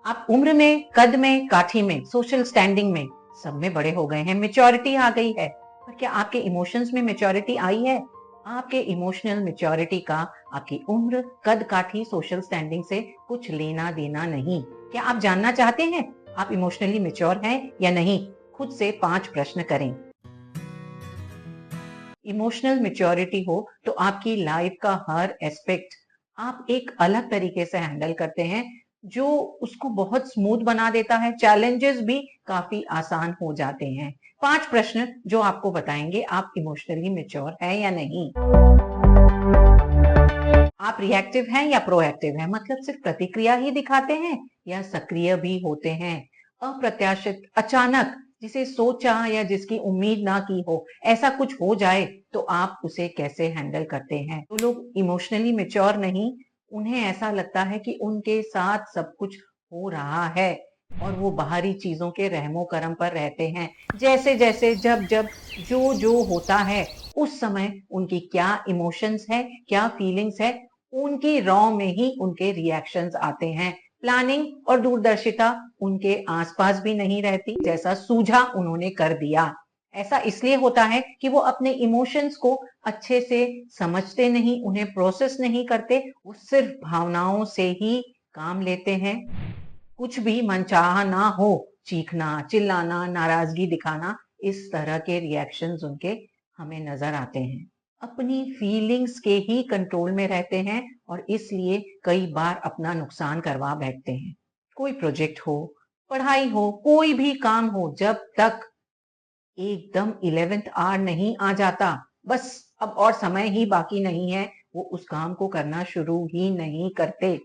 आप उम्र में, कद में, काठी में, सोशल स्टैंडिंग में सब में बड़े हो गए हैं, मैच्योरिटी आ गई है। पर क्या आपके इमोशंस में मैच्योरिटी आई है? आपके इमोशनल मैच्योरिटी का आपकी उम्र, कद, काठी, सोशल स्टैंडिंग से कुछ लेना देना नहीं। क्या आप जानना चाहते हैं आप इमोशनली मैच्योर हैं या नहीं? खुद से 5 प्रश्न करें। इमोशनल मैच्योरिटी हो तो आपकी लाइफ का हर एस्पेक्ट आप एक अलग तरीके से हैंडल करते हैं, जो उसको बहुत स्मूथ बना देता है। चैलेंजेस भी काफी आसान हो जाते हैं। 5 प्रश्न जो आपको बताएंगे आप इमोशनली मैच्योर है या नहीं। आप रिएक्टिव हैं या प्रोएक्टिव हैं, मतलब सिर्फ प्रतिक्रिया ही दिखाते हैं या सक्रिय भी होते हैं। अप्रत्याशित, अचानक, जिसे सोचा या जिसकी उम्मीद ना की हो, ऐसा कुछ हो जाए तो आप उसे कैसे हैंडल करते हैं? तो लोग इमोशनली मैच्योर नहीं, उन्हें ऐसा लगता है कि उनके साथ सब कुछ हो रहा है और वो बाहरी चीजों के रहमो करम पर रहते हैं। जैसे जैसे जब जब जो जो होता है उस समय उनकी क्या इमोशंस है, क्या फीलिंग्स है, उनकी रॉ में ही उनके रिएक्शंस आते हैं। प्लानिंग और दूरदर्शिता उनके आसपास भी नहीं रहती, जैसा सूझा उन्होंने कर दिया। ऐसा इसलिए होता है कि वो अपने इमोशंस को अच्छे से समझते नहीं, उन्हें प्रोसेस नहीं करते, वो सिर्फ भावनाओं से ही काम लेते हैं। कुछ भी मनचाहा ना हो, चीखना, चिल्लाना, नाराजगी दिखाना, इस तरह के रिएक्शंस उनके हमें नजर आते हैं। अपनी फीलिंग्स के ही कंट्रोल में रहते हैं और इसलिए कई बार अपना नुकसान करवा बैठते हैं। कोई प्रोजेक्ट हो, पढ़ाई हो, कोई भी काम हो, जब तक एकदम 11th आवर नहीं आ जाता, बस अब और समय ही बाकी नहीं है, वो उस काम को करना शुरू ही नहीं करते।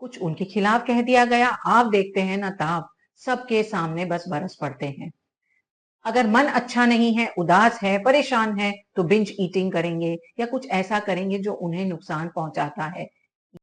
कुछ उनके खिलाफ कह दिया गया, आप देखते हैं ना ताब, सबके सामने बस बरस पड़ते हैं। अगर मन अच्छा नहीं है, उदास है, परेशान है, तो बिंज ईटिंग करेंगे या कुछ ऐसा करेंगे जो उन्हें नुकसान पहुंचाता है।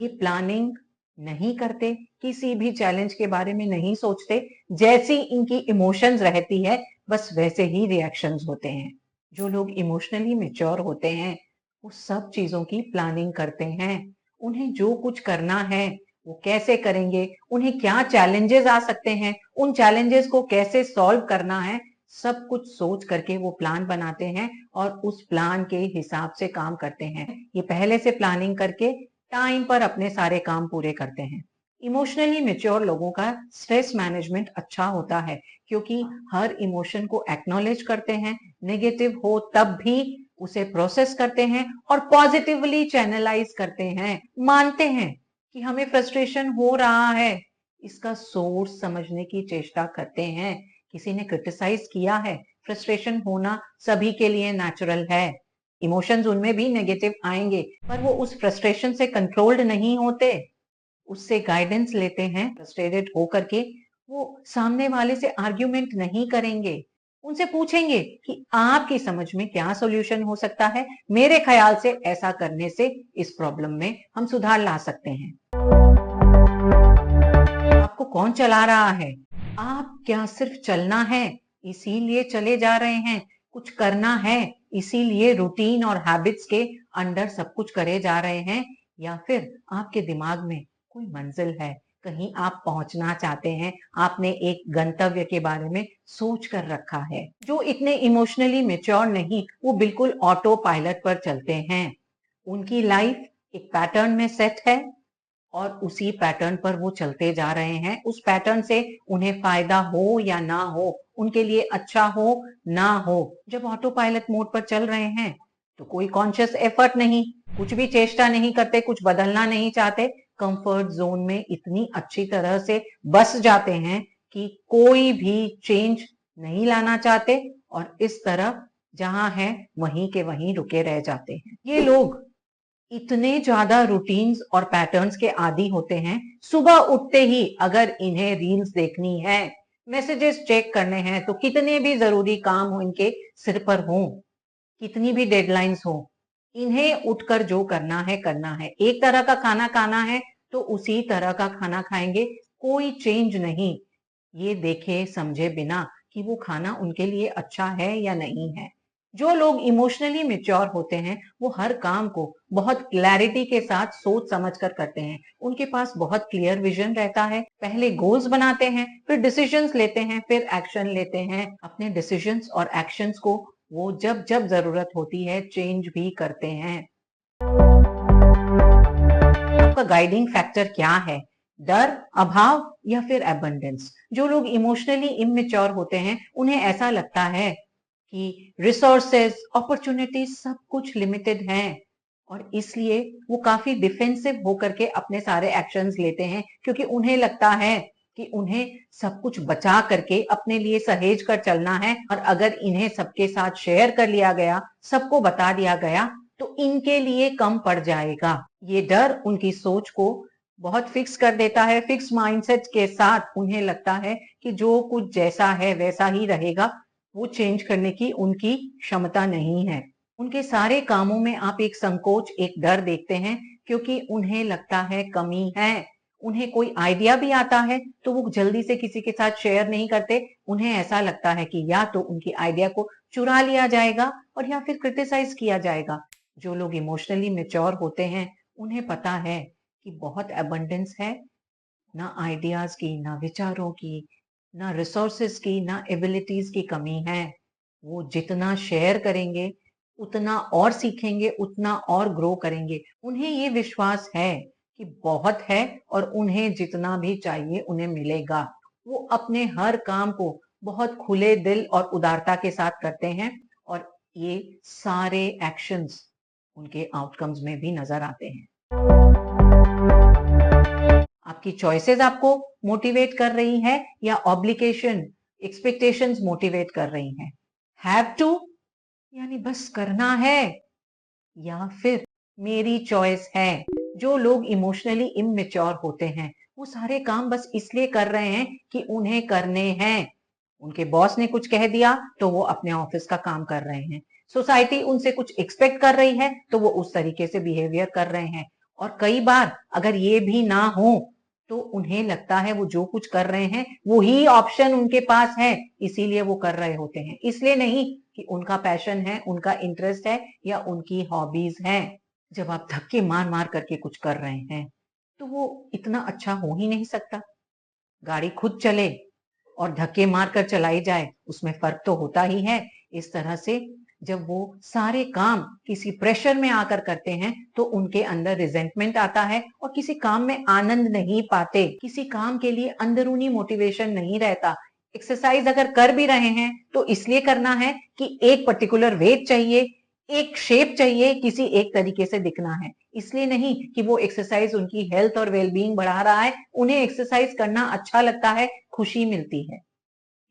ये प्लानिंग नहीं करते, किसी भी चैलेंज के बारे में नहीं सोचते, जैसी इनकी इमोशंस रहती है बस वैसे ही रिएक्शंस होते हैं। जो लोग इमोशनली मैच्योर होते हैं वो सब चीजों की प्लानिंग करते हैं। उन्हें जो कुछ करना है वो कैसे करेंगे, उन्हें क्या चैलेंजेस आ सकते हैं, उन चैलेंजेस को कैसे सॉल्व करना है, सब कुछ सोच करके वो प्लान बनाते हैं और उस प्लान के हिसाब से काम करते हैं। ये पहले से प्लानिंग करके टाइम पर अपने सारे काम पूरे करते हैं। इमोशनली मैच्योर लोगों का स्ट्रेस मैनेजमेंट अच्छा होता है, क्योंकि हर इमोशन को एक्नॉलेज करते हैं, नेगेटिव हो तब भी उसे प्रोसेस करते हैं और पॉजिटिवली चैनलाइज करते हैं। मानते हैं कि हमें फ्रस्ट्रेशन हो रहा है, इसका सोर्स समझने की चेष्टा करते हैं। किसी ने क्रिटिसाइज किया है, फ्रस्ट्रेशन होना सभी के लिए नेचुरल है, इमोशंस उनमें भी नेगेटिव आएंगे, पर वो उस फ्रस्ट्रेशन से कंट्रोल्ड नहीं होते, उससे गाइडेंस लेते हैं। फ्रस्ट्रेटेड होकर के वो सामने वाले से आर्ग्यूमेंट नहीं करेंगे, उनसे पूछेंगे कि आपकी समझ में क्या सॉल्यूशन हो सकता है, मेरे ख्याल से ऐसा करने से इस प्रॉब्लम में हम सुधार ला सकते हैं। आपको कौन चला रहा है? आप क्या सिर्फ चलना है इसीलिए चले जा रहे हैं? कुछ करना है इसीलिए रूटीन और हैबिट्स के अंडर सब कुछ करे जा रहे हैं? या फिर आपके दिमाग में कोई मंजिल है, कहीं आप पहुंचना चाहते हैं, आपने एक गंतव्य के बारे में सोच कर रखा है? जो इतने इमोशनली मैच्योर नहीं, वो बिल्कुल ऑटो पायलट पर चलते हैं। उनकी लाइफ एक पैटर्न में सेट है और उसी पैटर्न पर वो चलते जा रहे हैं। उस पैटर्न से उन्हें फायदा हो या ना हो, उनके लिए अच्छा हो ना हो, जब ऑटो पायलट मोड पर चल रहे हैं तो कोई कॉन्शियस एफर्ट नहीं, कुछ भी चेष्टा नहीं करते, कुछ बदलना नहीं चाहते, कंफर्ट जोन में इतनी अच्छी तरह से बस जाते हैं कि कोई भी चेंज नहीं लाना चाहते और इस तरह जहां है वहीं के वहीं रुके रह जाते हैं। ये लोग इतने ज्यादा रूटीन्स और पैटर्न्स के आदी होते हैं, सुबह उठते ही अगर इन्हें रील्स देखनी है, मैसेजेस चेक करने हैं, तो कितने भी जरूरी काम हो इनके सिर पर हो, कितनी भी डेडलाइंस हो, इन्हें उठकर जो करना है करना है। एक तरह का खाना खाना है तो उसी तरह का खाना खाएंगे, कोई चेंज नहीं, ये देखे समझे बिना कि वो खाना उनके लिए अच्छा है या नहीं है। जो लोग इमोशनली मैच्योर होते हैं वो हर काम को बहुत क्लैरिटी के साथ सोच समझ कर करते हैं। उनके पास बहुत क्लियर विजन रहता है। पहले गोल्स बनाते हैं, फिर डिसीजंस लेते हैं, फिर एक्शन लेते हैं। अपने डिसीजंस और एक्शंस को वो जब जब जरूरत होती है चेंज भी करते हैं। आपका गाइडिंग फैक्टर क्या है? डर, अभाव या फिर एबंडेंस? जो लोग इमोशनली इमेच्योर होते हैं उन्हें ऐसा लगता है कि रिसोर्सेज, अपॉर्चुनिटीज सब कुछ लिमिटेड हैं और इसलिए वो काफी डिफेंसिव होकर के अपने सारे एक्शंस लेते हैं, क्योंकि उन्हें लगता है कि उन्हें सब कुछ बचा करके अपने लिए सहेज कर चलना है और अगर इन्हें सबके साथ शेयर कर लिया गया, सबको बता दिया गया तो इनके लिए कम पड़ जाएगा। ये डर उनकी सोच को बहुत फिक्स कर देता है। फिक्स माइंडसेट के साथ उन्हें लगता है कि जो कुछ जैसा है वैसा ही रहेगा, वो चेंज करने की उनकी क्षमता नहीं है। उनके सारे कामों में आप एक संकोच, एक डर देखते हैं, क्योंकि उन्हें लगता है कमी है। उन्हें कोई आइडिया भी आता है तो वो जल्दी से किसी के साथ शेयर नहीं करते। उन्हें ऐसा लगता है कि या तो उनकी आइडिया को चुरा लिया जाएगा और या फिर क्रिटिसाइज किया जाएगा। जो लोग इमोशनली मैच्योर होते हैं उन्हें पता है कि बहुत एबंडेंस है, ना आइडियाज की, ना विचारों की, ना रिसोर्सेस की, ना एबिलिटीज की कमी है। वो जितना शेयर करेंगे उतना और सीखेंगे, उतना और ग्रो करेंगे। उन्हें ये विश्वास है कि बहुत है और उन्हें जितना भी चाहिए उन्हें मिलेगा। वो अपने हर काम को बहुत खुले दिल और उदारता के साथ करते हैं और ये सारे एक्शंस उनके आउटकम्स में भी नजर आते हैं। आपकी चॉइसेस आपको मोटिवेट कर रही है या ऑब्लिगेशन, एक्सपेक्टेशंस मोटिवेट कर रही हैं? हैव टू यानी बस करना है, या फिर मेरी चॉइस है? जो लोग इमोशनली इमेच्योर होते हैं वो सारे काम बस इसलिए कर रहे हैं कि उन्हें करने हैं। उनके बॉस ने कुछ कह दिया तो वो अपने ऑफिस का काम कर रहे हैं। सोसाइटी उनसे कुछ एक्सपेक्ट कर रही है तो वो उस तरीके से बिहेवियर कर रहे हैं। और कई बार अगर ये भी ना हो तो उन्हें लगता है वो जो कुछ कर रहे हैं वो ही ऑप्शन उनके पास है, इसीलिए वो कर रहे होते हैं। इसलिए नहीं कि उनका पैशन है, उनका इंटरेस्ट है या उनकी हॉबीज हैं। जब आप धक्के मार मार करके कुछ कर रहे हैं तो वो इतना अच्छा हो ही नहीं सकता। गाड़ी खुद चले और धक्के मार कर चलाई जाए उसमें फर्क तो होता ही है। इस तरह से जब वो सारे काम किसी प्रेशर में आकर करते हैं तो उनके अंदर रिजेंटमेंट आता है और किसी काम में आनंद नहीं पाते। किसी काम के लिए अंदरूनी मोटिवेशन नहीं रहता। एक्सरसाइज अगर कर भी रहे हैं तो इसलिए करना है कि एक पर्टिकुलर वेट चाहिए, एक शेप चाहिए, किसी एक तरीके से दिखना है। इसलिए नहीं कि वो एक्सरसाइज उनकी हेल्थ और वेलबींग बढ़ा रहा है। उन्हें एक्सरसाइज करना अच्छा लगता है, खुशी मिलती है।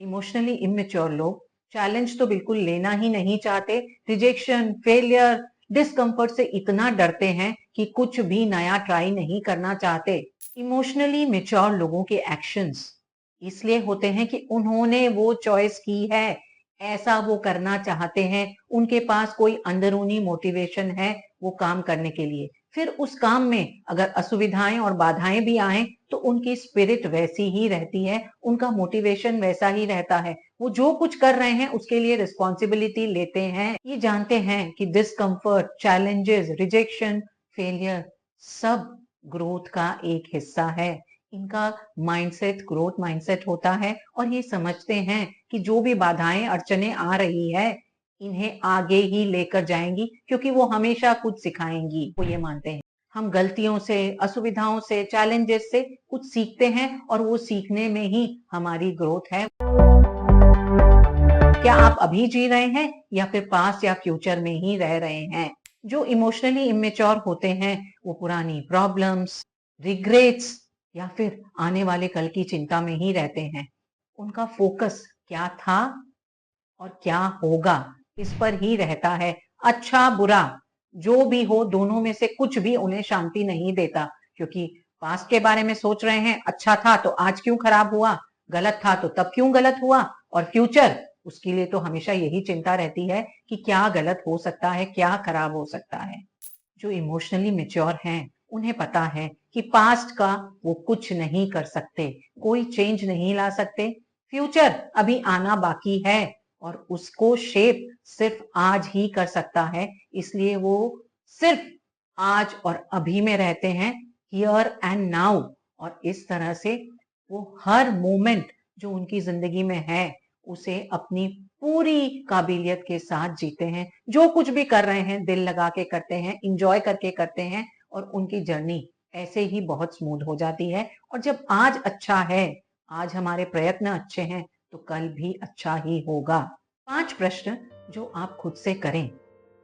इमोशनली इमेच्योर लोग चैलेंज तो बिल्कुल लेना ही नहीं चाहते। रिजेक्शन, फेलियर, डिस्कम्फर्ट से इतना डरते हैं कि कुछ भी नया ट्राई नहीं करना चाहते। इमोशनली मैच्योर लोगों के एक्शंस इसलिए होते हैं कि उन्होंने वो चॉइस की है, ऐसा वो करना चाहते हैं, उनके पास कोई अंदरूनी मोटिवेशन है वो काम करने के लिए। फिर उस काम में अगर असुविधाएं और बाधाएं भी आए तो उनकी स्पिरिट वैसी ही रहती है, उनका मोटिवेशन वैसा ही रहता है। वो जो कुछ कर रहे हैं उसके लिए रिस्पॉन्सिबिलिटी लेते हैं। ये जानते हैं कि डिस्कम्फर्ट, चैलेंजेस, रिजेक्शन, फेलियर सब ग्रोथ का एक हिस्सा है। इनका माइंडसेट ग्रोथ माइंडसेट होता है और ये समझते हैं कि जो भी बाधाएं अड़चने आ रही है इन्हें आगे ही लेकर जाएंगी, क्योंकि वो हमेशा कुछ सिखाएंगी। वो ये मानते हैं हम गलतियों से, असुविधाओं से, चैलेंजेस से कुछ सीखते हैं और वो सीखने में ही हमारी ग्रोथ है। क्या आप अभी जी रहे हैं या फिर पास्ट या फ्यूचर में ही रह रहे हैं? जो इमोशनली इमेच्योर होते हैं वो पुरानी प्रॉब्लम्स, रिग्रेट्स या फिर आने वाले कल की चिंता में ही रहते हैं। उनका फोकस क्या था और क्या होगा इस पर ही रहता है। अच्छा बुरा जो भी हो, दोनों में से कुछ भी उन्हें शांति नहीं देता, क्योंकि पास्ट के बारे में सोच रहे हैं अच्छा था तो आज क्यों खराब हुआ, गलत था तो तब क्यों गलत हुआ, और फ्यूचर उसके लिए तो हमेशा यही चिंता रहती है कि क्या गलत हो सकता है, क्या खराब हो सकता है। जो इमोशनली मैच्योर हैं उन्हें पता है कि पास्ट का वो कुछ नहीं कर सकते, कोई चेंज नहीं ला सकते। फ्यूचर अभी आना बाकी है और उसको शेप सिर्फ आज ही कर सकता है। इसलिए वो सिर्फ आज और अभी में रहते हैं, हियर एंड नाउ। और इस तरह से वो हर मोमेंट जो उनकी जिंदगी में है उसे अपनी पूरी काबिलियत के साथ जीते हैं। जो कुछ भी कर रहे हैं दिल लगा के करते हैं, इंजॉय करके करते हैं, और उनकी जर्नी ऐसे ही बहुत स्मूथ हो जाती है। और जब आज अच्छा है, आज हमारे प्रयत्न अच्छे हैं, तो कल भी अच्छा ही होगा। 5 प्रश्न जो आप खुद से करें।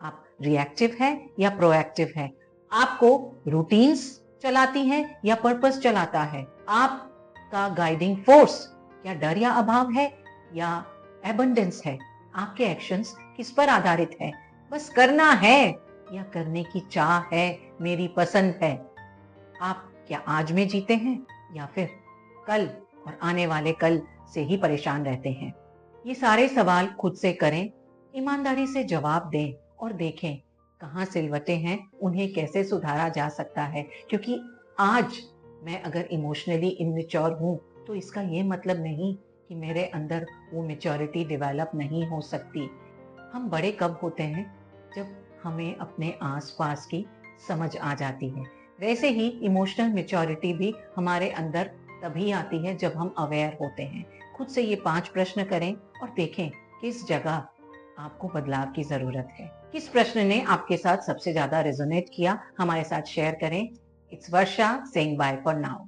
आप रिएक्टिव है या प्रोएक्टिव है? आपको रूटीन्स चलाती है या पर्पस चलाता है? आपका गाइडिंग फोर्स क्या डर या अभाव है या एबंडेंस है? आपके एक्शंस किस पर आधारित है? बस करना है या करने की चाह है, मेरी पसंद है? आप क्या आज में जीते हैं या फिर कल और आने वाले कल से ही परेशान रहते हैं? ये सारे सवाल खुद से करें, ईमानदारी से जवाब दें और देखें कहाँ सिलवटें हैं, उन्हें कैसे सुधारा जा सकता है। क्योंकि आज मैं अगर इमोशनली इमेच्योर हूं तो इसका ये मतलब नहीं कि मेरे अंदर वो मैच्योरिटी डेवलप नहीं हो सकती। हम बड़े कब होते हैं? जब हमें अपने आसपास की समझ आ जाती है। वैसे ही इमोशनल मैच्योरिटी भी हमारे अंदर तभी आती है जब हम अवेयर होते हैं। खुद से ये 5 प्रश्न करें और देखें किस जगह आपको बदलाव की जरूरत है। किस प्रश्न ने आपके साथ सबसे ज्यादा रेजोनेट किया, हमारे साथ शेयर करें। It's Varsha saying bye for now.